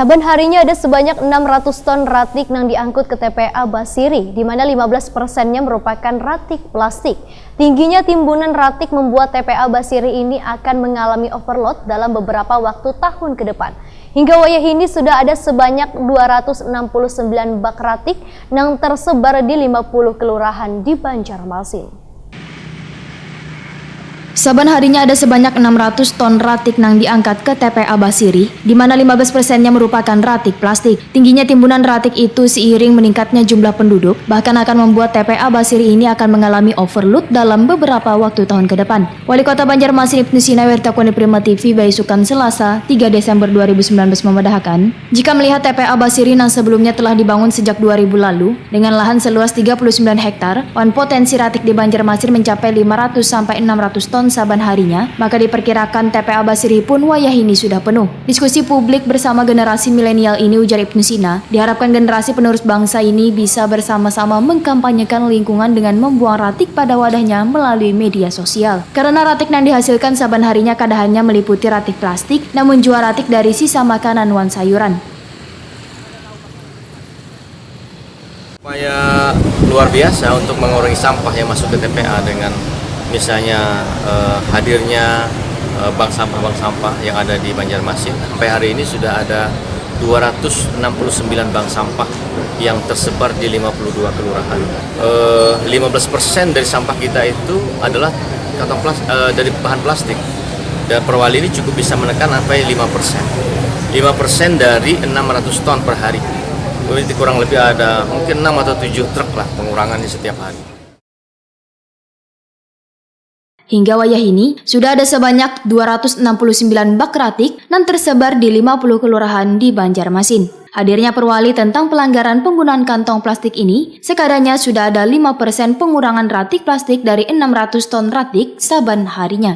Saban harinya ada sebanyak 600 ton ratik yang diangkut ke TPA Basiri, di mana 15%-nya merupakan ratik plastik. Tingginya timbunan ratik membuat TPA Basiri ini akan mengalami overload dalam beberapa waktu tahun ke depan. Hingga wayah ini sudah ada sebanyak 269 bak ratik yang tersebar di 50 kelurahan di Banjarmasin. Saban harinya ada sebanyak 600 ton ratik yang diangkat ke TPA Basiri, di mana 15%-nya merupakan ratik plastik. Tingginya timbunan ratik itu seiring meningkatnya jumlah penduduk, bahkan akan membuat TPA Basiri ini akan mengalami overload dalam beberapa waktu tahun ke depan. Wali Kota Banjarmasin Ibnu Sina Wirtakoni Prima TV Baisukan Selasa, 3 Desember 2019 memedahkan, jika melihat TPA Basiri yang sebelumnya telah dibangun sejak 2000 lalu, dengan lahan seluas 39 hektar, potensi ratik di Banjarmasin mencapai 500 sampai 600 ton saban harinya, maka diperkirakan TPA Basiri pun wayah ini sudah penuh. Diskusi publik bersama generasi milenial ini, ujar Ibnu Sina, diharapkan generasi penerus bangsa ini bisa bersama-sama mengkampanyekan lingkungan dengan membuang ratik pada wadahnya melalui media sosial. Karena ratik yang dihasilkan saban harinya kadang hanya meliputi ratik plastik, namun juga ratik dari sisa makanan wan sayuran. Upaya luar biasa untuk mengurangi sampah yang masuk ke TPA dengan misalnya hadirnya bank sampah yang ada di Banjarmasin. Sampai hari ini sudah ada 269 bank sampah yang tersebar di 52 kelurahan. 15% dari sampah kita itu adalah dari bahan plastik. Dan Perwali ini cukup bisa menekan sampai 5%. 5% dari 600 ton per hari. Jadi kurang lebih ada mungkin 6 atau 7 truk lah pengurangannya setiap hari. Hingga wayah ini, sudah ada sebanyak 269 bak ratik yang tersebar di 50 kelurahan di Banjarmasin. Hadirnya Perwali tentang pelanggaran penggunaan kantong plastik ini, sekadanya sudah ada 5% pengurangan ratik plastik dari 600 ton ratik saban harinya.